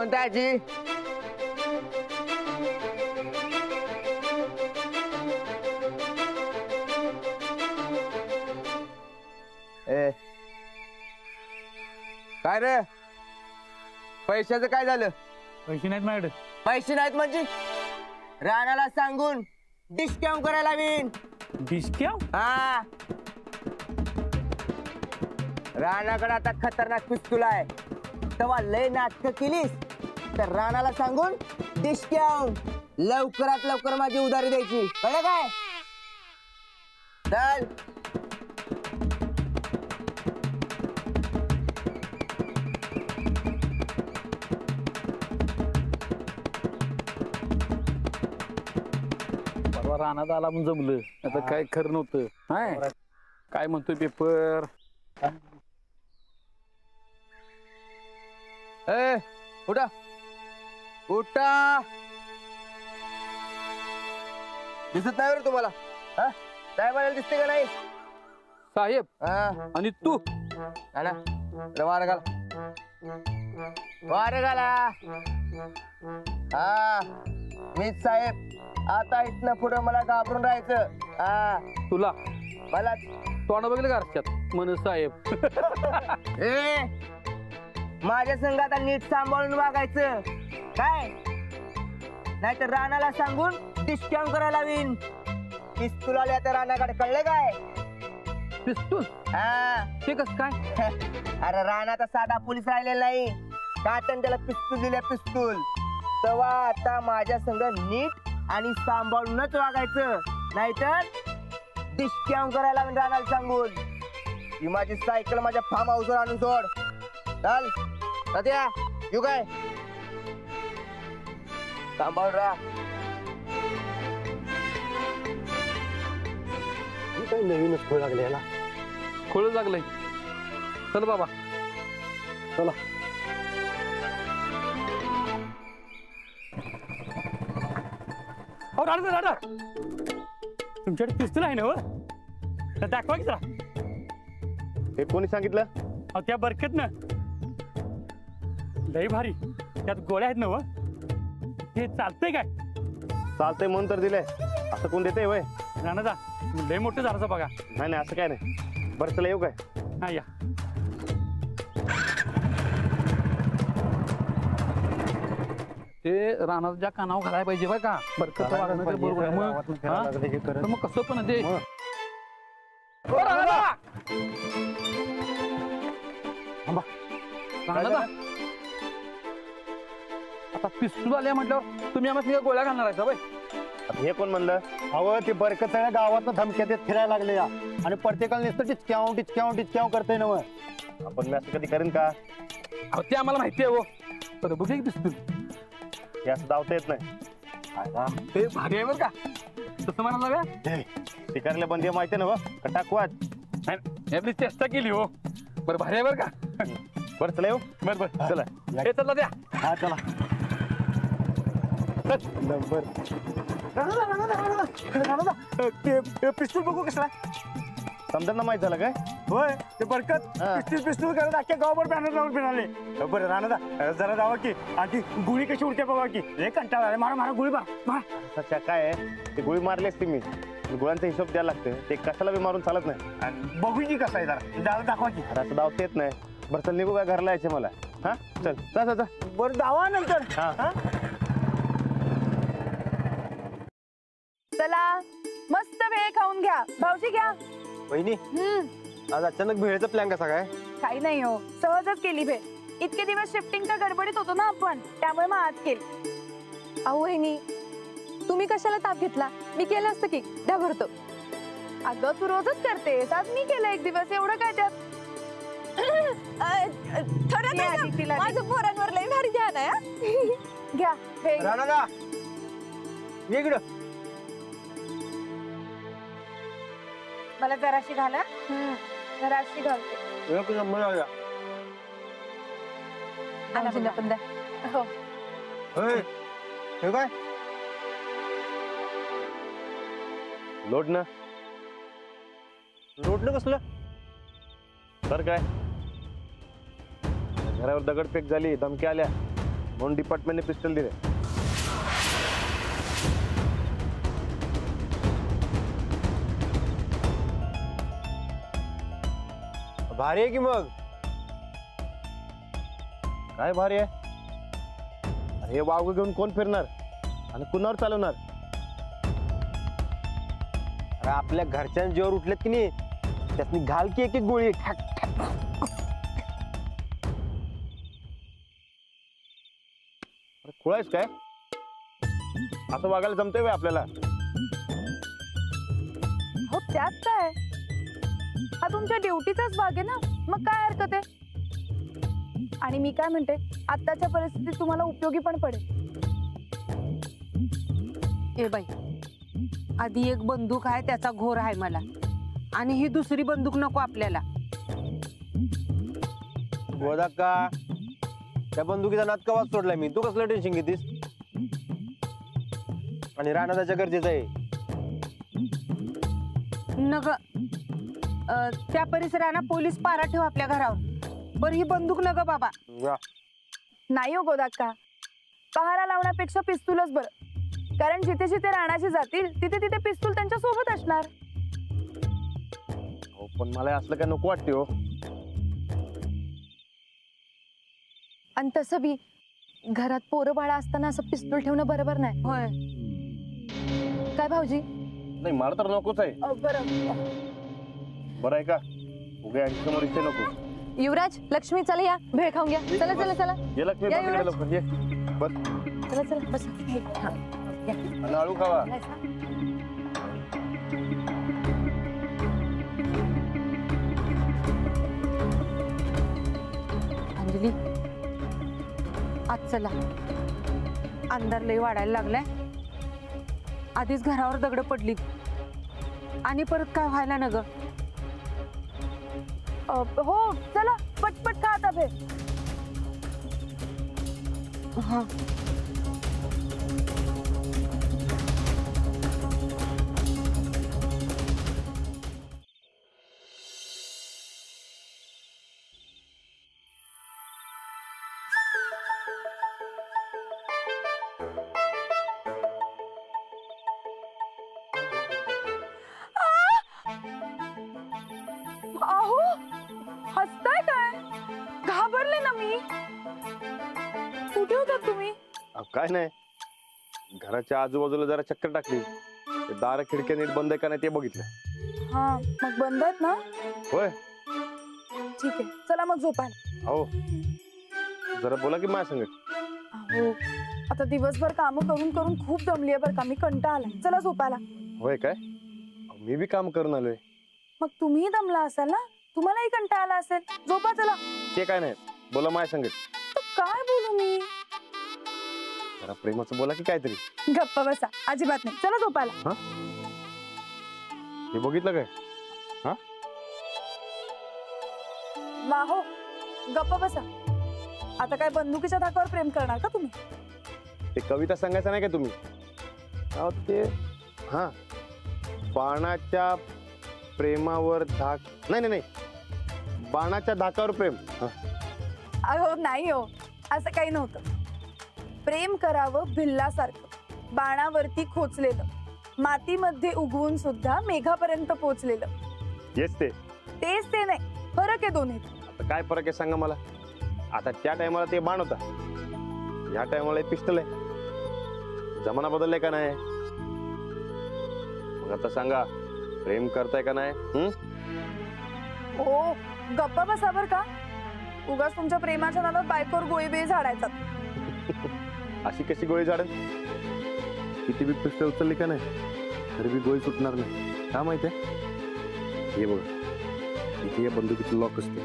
म्हणताय आजी? काय रे, पैशाचं काय झालं? पैसे नाहीत माझ्याकडे. पैसे नाहीत म्हणजे राणाला सांगून डिस्काउंट करायला हवीन. डिस्काउंट? हा, राणाकडे आता खतरनाक पिस्तूल आहे. तेव्हा लय नाटक केलीस तर राणाला सांगून डिस्काउंट लवकरात लवकर माझी उधारी द्यायची, कळलं काय? चल. परवा रानात आला म्हणून जमलं, आता काय खरं नव्हतं. हाय काय म्हणतोय पेपर? ए, उठा उठा. दिसत नाही बरं तुम्हाला? हा, साहेब आलेलं दिसते का नाही? साहेब हा, आणि तू? हा ना, वार घाला, वार घाला. हा, मीच साहेब. आता इथनं पुढं मला घाबरून राहायचं. हा, तुला मला तोंड बघितलं का रस्त्यात म्हण साहेब? ए, माझ्या संघ आता नीट सांभाळून वागायचं काय, नाहीतर राणाला सांगून डिस्काउंट करायला हवीन. पिस्तूल आले आता राणाकडे, कळलं काय? पिस्तूल? हा. ते कस काय? अरे राणा साधा पोलीस राहिलेला नाही, काटन त्याला पिस्तूल दिल्या, पिस्तूल. तेव्हा आता माझ्या संग नीट आणि सांभाळूनच वागायचं, नाहीतर डिस्काउंट करायला हवीन राणाला सांगून. ही माझी सायकल माझ्या फार्म हाऊसवर आणून सोड. चल सध्या येऊ काय, सांभाळून राहा. काही नवीनच खोळ लागले याला. खोळ लागलंय. चल बाबा चला. हो राणा राणा, तुमच्याकडे पिस्तूल आहे ना? हो दाखवा की जरा. हे कोणी सांगितलं? अहो त्या बरकत ना, लय भारी. त्यात गोळ्या आहेत ना? व ते चालतंय काय? चालतंय म्हणून तर दिलंय. असं कोण देते वय? राणा जा, लय मोठं झालं बघा. नाही नाही, असं काय नाही. बरं चला, येऊ काय? हा या. ते राणा ज्या कानावर घालायला पाहिजे बरं का. बरकत वागणं तर बरोबर आहे. तर मग कसं पण ते आता पिस्तूल आल्या म्हटल्यावर तुम्ही आम्हाला गोळ्या घालणार आहे बाई? हे कोण म्हणलं? अहो ते बरकत सगळ्या गावात धमक्या देत फिरायला लागले या, आणि प्रत्येकाला नुसतं टिचक्याव टिचक्याव टिचक्याव करतोय ना. आपण मी असं कधी करेन का? अहो ते आम्हाला माहिती आहे. हो तर बघ एक पिस्तूल, हे असं धावता येत नाही. ते भारी आहे बरं का. तसं म्हणाला शिकारला बंदी माहिती ना? का टाकवाच नाही, आपली चेष्टा केली. हो बरं, भारी आहे बरं का. बरं चला, येऊ. बरं बरं चला. हे चला द्या. हा चला. पिस्तूल बघू कसला समजा माहित झालं काय? होय. ते बरकत पिस्तूल पिस्तूल करत अख्ख्या गावभर बॅनर लावून फिराले. बरं राणा जरा जावा की, आणि ती गुळी कशी उडते बघा की. हे कंटाळा आला. मारा मारा गुळी मारा. अच्छा काय आहे ते, गोळी मारली असती मी. गोळ्यांचा हिशोब द्यायला लागतं, ते कशाला बी मारून चालत नाही. आणि बघू की कसं आहे जरा दाखवा की. अरे असं धावता येत नाही. बरं चल, निघू काय? घरला यायचे मला. हा चल जा जा जा. बरं जावा नंतर. हा. चला मस्त भेळ खाऊन घ्या. भाऊजी घ्या. वहिनी, आज अचानक भेळचा प्लॅन कसा काय? काही नाही हो, सहजच केली भेळ. इतके दिवस शिफ्टिंगच्या गडबडीत होतो ना आपण, त्यामुळे मग आज केली. अहो वहिनी, तुम्ही कशाला ताप घेतला? मी केलं असतं की. द्या भरतो. अगं तू रोजच करतेस, आज मी केलं एक दिवस, एवढं काय त्यात? माझं पोरांवर लय भारी ध्यान आहे. घ्या भेळ. राणा इकडं. मला जराशी घाला. जराशी घालते. आमजींना पण द्या. हो. हे काय? लोटणं लोटणं कसलं? तर काय, घरावर दगडफेक झाली, धमक्या आल्या, म्हणून डिपार्टमेंटने पिस्टल दिले. भारी आहे की मग. काय भारी आहे. अरे हे वाघ घेऊन कोण फिरणार आणि कुणावर चालवणार. अरे आपल्या घरच्या जीवर उठलेत की नाही त्यातनी घाल की एक एक गोळी ठाक ठाक. अरे खुळायस काय. असं वागायला जमतंय व्हय आपल्याला. हो त्यात काय, हा तुमच्या ड्युटीचाच भाग आहे ना, मग काय हरकत आहे. आणि मी काय म्हणते, आत्ताच्या परिस्थितीत तुम्हाला उपयोगी पण पडेल. ए बाई, आधी एक बंदूक आहे त्याचा घोर आहे मला, आणि ही दुसरी बंदूक नको आपल्याला. गोदा का त्या बंदुकीचा नाद कवाच सोडलाय मी. तू कसलं टेन्शन घेतीस. आणि राणा त्याच्या गरजेचं आहे. नग त्या परिसराना पोलीस पारा ठेव आपल्या घरावर. बरं ही बंदूक नग बाबा. नाही हो गोदाक्का, पहारा लावण्यापेक्षा पिस्तूलच बरं. कारण जिथे जिथे राणाचे जातील तिथे तिथे पिस्तूल त्यांच्या सोबत असणार. हो पण मला असलं काय नको वाटते हो. आणि तसं बी घरात पोरं बाळा असताना असं पिस्तूल ठेवणं बरोबर नाही. होय, काय भाऊजी. नाही मला तर नकोच आहे. बरं, बरं आहे का उगे आणखी समोर इथे नको. युवराज, लक्ष्मी, चला या भेळ खाऊन घ्या. चला चला चला ये लक्ष्मी या, बस इकडे युवराज. लवकर ये. बस चला चला बस. हा, या. आणि हळू खावा. अंजली आज चला. अंधार लय वाढायला लागलाय. आधीच घरावर दगड पडली आणि परत काय व्हायला न ग. हो चला पटपट खा आता भेळ. हा अहो हसताय काय, घाबरले ना मी. कुठे होतात तुम्ही. काय नाही घराच्या आजूबाजूला जरा चक्कर टाकली. ते दार खिडक्या नीट बंद आहे का नाही ते बघितलं. हा मग बंद आहेत ना. होय. ठीक आहे चला मग झोपायला. हो जरा बोला की माझ्या संगत. अहो आता दिवसभर काम करून करून खूप दमली आहे बरं का, मी कंटाळा आलाय. चला झोपायला. होय काय मी बी काम करून आलोय. मग तुम्हीही दमला असाल ना, तुम्हालाही कंटाळा आला असेल. झोपा चला. ते काय नाही बोला माझ्या संगत. तर काय बोलू मी. जरा प्रेमाचं बोला की काहीतरी. गप्प बसा, अजिबात नाही. चला झोपायला. हे बघितलं काय. वाहो गप्प बसा. आता काय बंदुकीच्या धाकावर प्रेम करणार का तुम्ही. ते कविता सांगायचं नाही का तुम्ही. अहो, ते हा बाणाच्या प्रेमावर धाक नाही नाही नाही बाणाच्या धाकावर प्रेम. अहो नाही हो, असं काही नव्हतं. प्रेम करावं भिल्लासारखं, बाणावरती खोचलेलं, मातीमध्ये उगवून सुद्धा मेघापर्यंत पोचलेलं. येस तेच ते नाही, फरक आहे दोन्हीत. आता काय फरक आहे सांगा मला. आता त्या टायमाला ते बाण होता, या टायमाला पिस्टल आहे. जमाना बदललाय का नाही. मग आता सांगा प्रेम करताय का नाही. हो गप्प बसा बर का. उगाच तुमच्या प्रेमाच्या नादात बायकोवर गोळीबिळी झाडायचा. अशी कशी गोळी झाडेल. किती बी पिस्टल उचलली का नाही तरी बी गोळी सुटणार नाही. का माहिती आहे. हे बघा इथे या बंदुकीचं लॉक असते.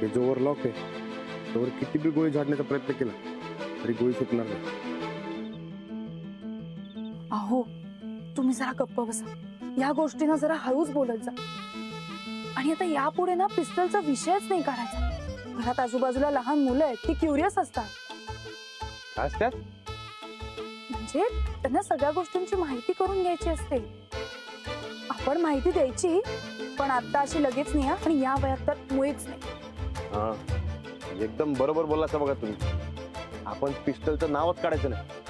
हे जोवर लॉक आहे तोवर किती बी गोळी झाडण्याचा प्रयत्न केला तरी गोळी सुटणार नाही. अहो तुम्ही जरा गप्प बसा. या गोष्टींना जरा हळूच बोलत जा. आणि आता यापुढे ना पिस्टलचा विषयच नाही काढायचा. घरात आजूबाजूला लहान मुलं आहेत, ती क्युरियस असतात. काय असतात. म्हणजे त्यांना सगळ्या गोष्टींची माहिती करून घ्यायची असते. आपण माहिती द्यायची पण आता अशी लगेच नाही. आणि या वयात तर मुळीच नाही. हा एकदम बरोबर बोललासा बघा तुम्ही. आपण पिस्टलचं नावच काढायचं नाही.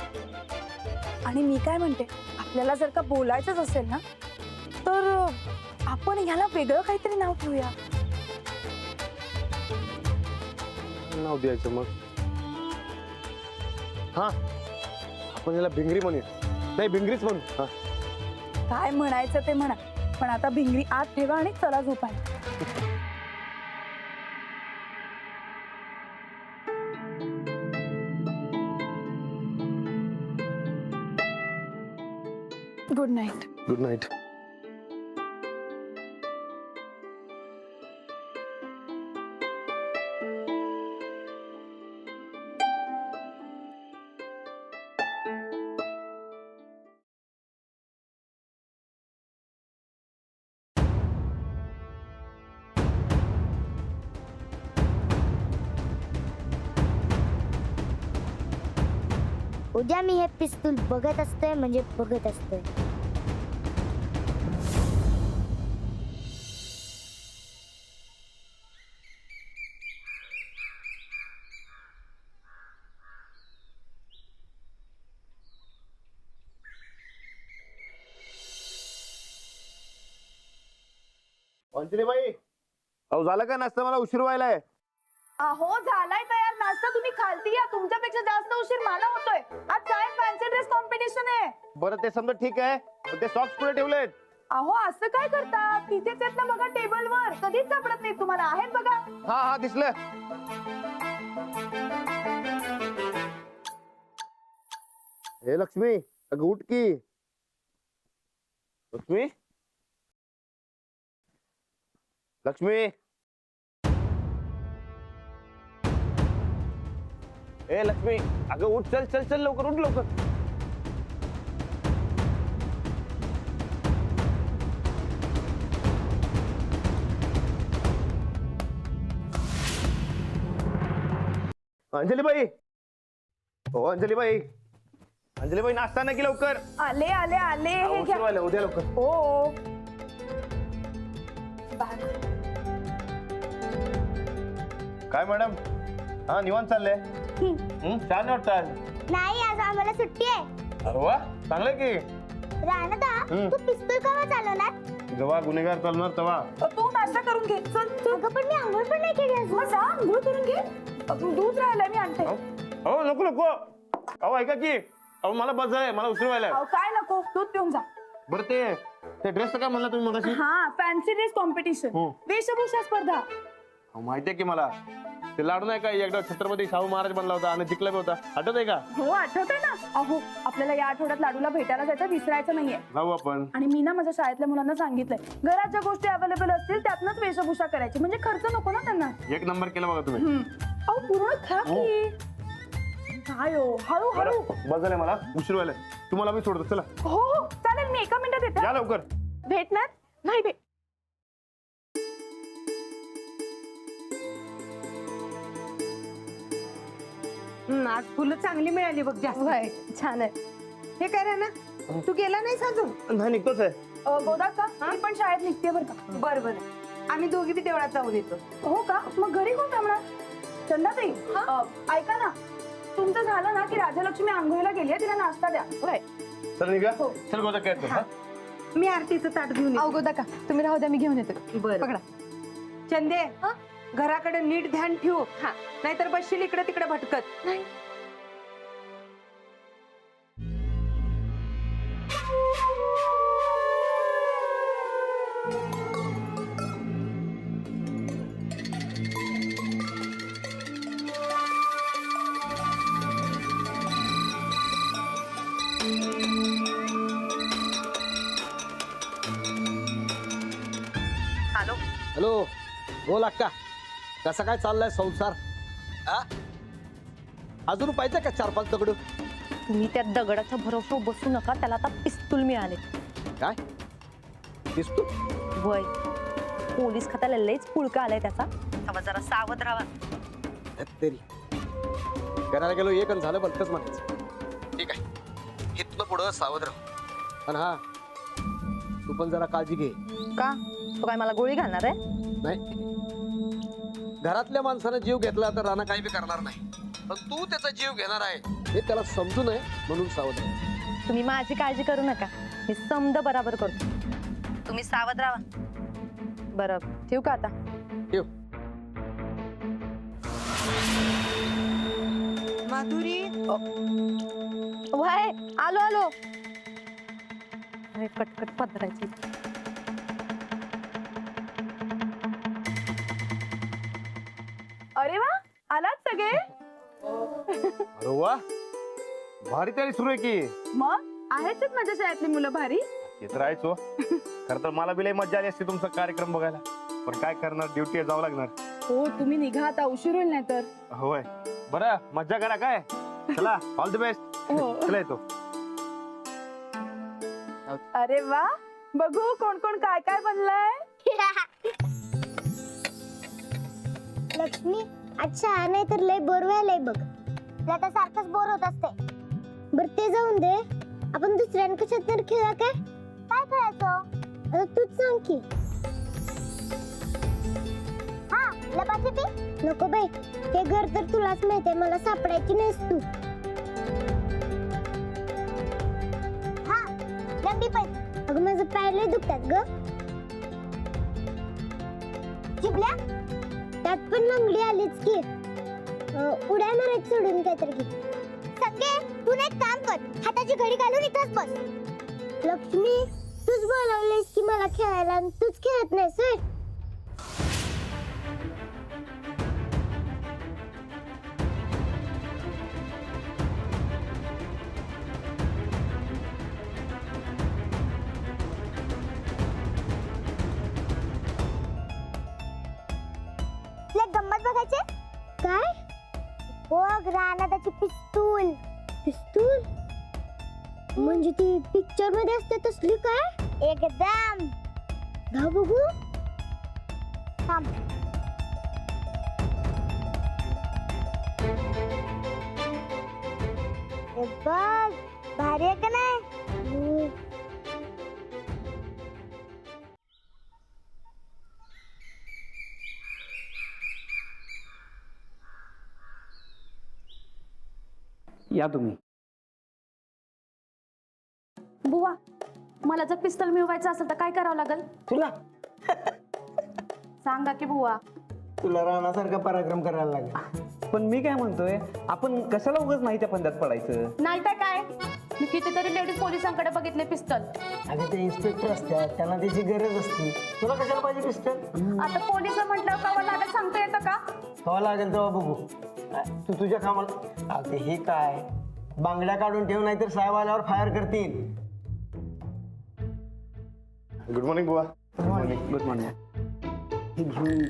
आणि मी काय म्हणते, आपल्याला जर का बोलायचंच असेल ना, तर आपण ह्याला वेगळं काहीतरी नाव ठेवूया. नाव द्यायचं मग. हा, आपण याला भिंगरी म्हणूया. नाही, भिंगरीच म्हणू. हा, काय म्हणायचं ते म्हणा, पण आता भिंगरी आत ठेवा आणि चला झोपाय. Good night. Good night. उद्या मी हे पिस्तूल बघत असतोय म्हणजे बघत असतोय. अंजलीबाई, अहो झालं का नाश्ता? मला उशीर व्हायलाय. अहो झालाय तयार नाश्ता, तुम्ही खालती या. तुमच्यापेक्षा जास्त उशीर मला होतोय. आज काय फॅन्सी ड्रेस कॉम्पिटिशन आहे. बरं, ते समजा ठीक आहे, पण ते सॉक्स कुठे ठेवलेत? अहो असं काय करता, तिथेच आहेत ना बघा टेबलवर. कधीच सापडत नाही तुम्हाला. आहेत बघा. हा हा, दिसलं. हे लक्ष्मी, अगं उठ की. लक्ष्मी, लक्ष्मी, ए लक्ष्मी, अगं उठ. चल चल चल, लवकर उठ, लवकर. अंजलीबाई, हो अंजलीबाई, अंजलीबाई नाश्ता नाही की लवकर. आले आले आले. हे उशीर घ्या. व्हायला, उद्या लवकर. हो बाहेर. काय मॅडम? हा, निवांत चाललंय. छान वाटतं. नाही, आज आम्हाला सुट्टी आहे. अरे वा, चांगलंय की. राणदा, तू पिस्तूल केव्हा चालवणार? जेव्हा गुन्हेगार चालणार तेव्हा. तू नाश्ता करून घे. चल चल. अगं पण मी आंघोळ पण नाही केली अजून. मग जा आंघोळ करून घे. दूध राहिलंय मी आणते. अहो नको नको. अहो ऐका की, अहो मला बस आहे, मला उशीर व्हायला. अहो काय नको, दूध पिऊन जा. बरं ते ड्रेसचं काय म्हणला तुम्ही मगाशी? हा, फॅन्सी ड्रेस कॉम्पिटिशन, हो. वेशभूषा स्पर्धा. अहो माहितीये की मला. ते लाडू नाही का एकदा छत्रपती शाहू महाराज बनला होता आणि जिंकला होता, आठवत आहे का? हो आठवतंय ना. अहो आपल्याला या आठवड्यात लाडूला भेटायला जायचं, विसरायचं नाहीये. जाऊ आपण. आणि मी ना माझ्या शाळेतल्या मुलांना सांगितलंय, घरात ज्या गोष्टी अवेलेबल असतील त्यातनंच वेशभूषा करायची, म्हणजे खर्च नको ना त्यांना. एक नंबर केला बघा तुम्ही. अहो पूर्ण खा की. काय हो, हळू हळू. बस झालंय, मला उशीर व्हायला. तुम्हाला मी सोडतो, चला. हो हो चालेल, मी एका मिनिटात येते. या लवकर. भेटणार नाही भेट. आज फुलं चांगली मिळाली बघ जास्त. होय, छान आहे. हे काय ना, तू गेला नाहीस अजून? नाही, निघतोच आहे. गोदात का? मी पण शाळेत निघते बरं का. बर बर, आम्ही दोघी बी देवळात जाऊन येतो. हो का? मग घरी कोण थांबणार? चंदाताई, ऐका ना, तुमचं झालं ना की राजलक्ष्मी आंघोळीला गेली, तिला नाश्ता द्या. चल निघा. हो. चल गोदा काय करतो. मी आरतीचं ताट घेऊन अवघो का तुम्ही राहू द्या, मी घेऊन येते. बर पकडा. चंदे, घराकडे नीट ध्यान ठेवू. नाहीतर बसशील इकडे तिकडे भटकत. नाही. हॅलो, बोल अक्का. कसा काय चाललाय संसार? अजून पाहिजे का 4-5 दगड? तुम्ही त्या दगडाच्या भरोश्यावर बसू नका, त्याला आता पिस्तूल मिळाले. काय दिसतो? वय, पोलीस खात्याला लयच पुळका आलाय त्याचा. तेव्हा जरा सावध राहा. तरी करायला गेलो एक झालं बलकच म्हणायचं. ठीक आहे, इथनं पुढं सावध राहू. पण हा, तू पण जरा काळजी घे. का? तो काय मला गोळी घालणार आहे? नाही, घरातल्या माणसानं जीव घेतला तर राणा काही बी करणार नाही. पण तू त्याचा जीव घेणार आहे हे त्याला समजू नये म्हणून सावध राहा. तुम्ही माझी काळजी करू नका, मी समद बराबर करतो. तुम्ही सावध राहा. बरं, ठेवू का आता? ठेव. माधुरी वाय, आलो आलो. अरे कटकट पदरायची. अरे वा, आलात सगळे. अरे वा, भारी तयारी सुरू आहे की. मग आहेतच माझ्या शाळेतली मुलं भारी. ते तर आहेच हो. खरं तर मला बी लई मजा आली असती तुमचा कार्यक्रम बघायला, पण काय करणार, ड्युटी जावं लागणार. हो, तुम्ही निघा आता, उशीर होईल नाही तर. होय, बरं मज्जा करा काय. चला, ऑल द बेस्ट. हो. चला येतो. अरे वा, बघू कोण कोण काय काय बनलंय. लक्ष्मी, अच्छा नाही तर लय बोर व्हायलाय बघ. तुला तर सारखंच बोर होत असते. बर ते जाऊन दे, आपण दुसऱ्यांकशात तर खेळा काय. काय खेळायचं आता तूच सांग की. हा, लपाछपी नको बाई, हे घर तर तुलाच माहितीये, मला सापडायची नाहीस तू. हा, लंबी पण. अगं माझं पाय लय दुखतात ग. चिपल्या, त्यात पण लंगडी आलीच की. उड्या मारायचं सोडून काहीतरी घे. संगे, तू एक काम कर, हाताची घडी घालून इथंच बस. लक्ष्मी, तूच बोलावलीस की मला खेळायला, आणि तूच खेळत नाहीस होय. गंमत बघायचे काय. बघ, रानाची पिस्तूल. पिस्तूल म्हणजे ती पिक्चर मध्ये असते तसली काय. एकदम. धा बघू. थांब. हे बघ, भारी आहे का नाही. या तुम्ही. बुवा, मला जर पिस्तल मिळवायचं असेल तर काय करावं लागेल. तुला सांगा की बुवा. तुला राणासारखा पराक्रम करायला लागेल. पण मी काय म्हणतोय, आपण कशाला उगाच नाही त्या फंद्यात पडायचं. नाही तर काय, मी कितीतरी लेडीज पोलिसांकडे बघितले पिस्तल. अगं ते इन्स्पेक्टर असतात, त्यांना त्याची गरज असते. तुला कशाला पाहिजे पिस्टल. आता पोलिस म्हटलं कवा लागेल सांगता येतं का. कवा लागेल तेव्हा बघू. तू तुझ्या कामाला. अगं हे काय, बांगड्या काढून ठेव, नाहीतर साहेब आल्यावर फायर करतील. गुड मॉर्निंग बुवा. Good morning. हे घेऊन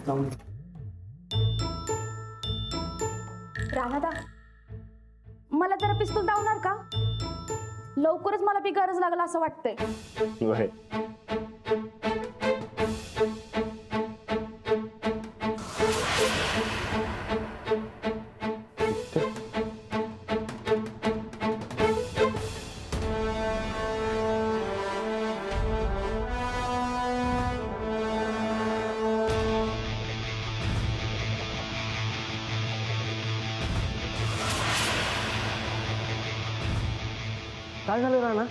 जाऊन. राणादा, मला जरा पिस्तूल दावणार का. लवकरच मला बी गरज लागला असं वाटतंय. होय. काय झालं राणा,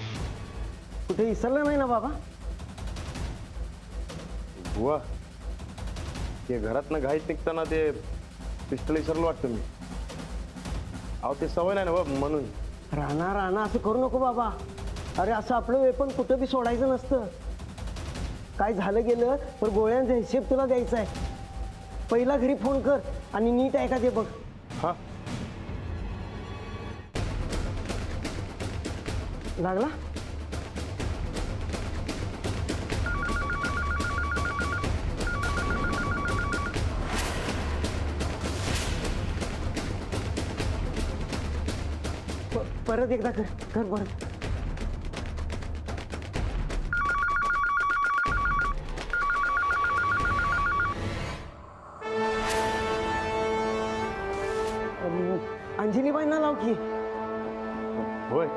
कुठे विसरलं नाही ना बाबा. बुवा, ते घरातनं घाईत निघताना ते पिस्टल विसरलं वाटतं मी. अहो ते सवय नाही ना बा, म्हणून. राणा राणा असं करू नको बाबा. अरे असं आपलं वेपन कुठं बी सोडायचं नसतं. काय झालं गेलं पण गोळ्यांचा हिशेब तुला द्यायचा आहे. पहिला घरी फोन कर आणि नीट आहे का ते बघ. हा, लागला. परत एकदा कर कर परत. अंजलीबाईंना लाव की. होय.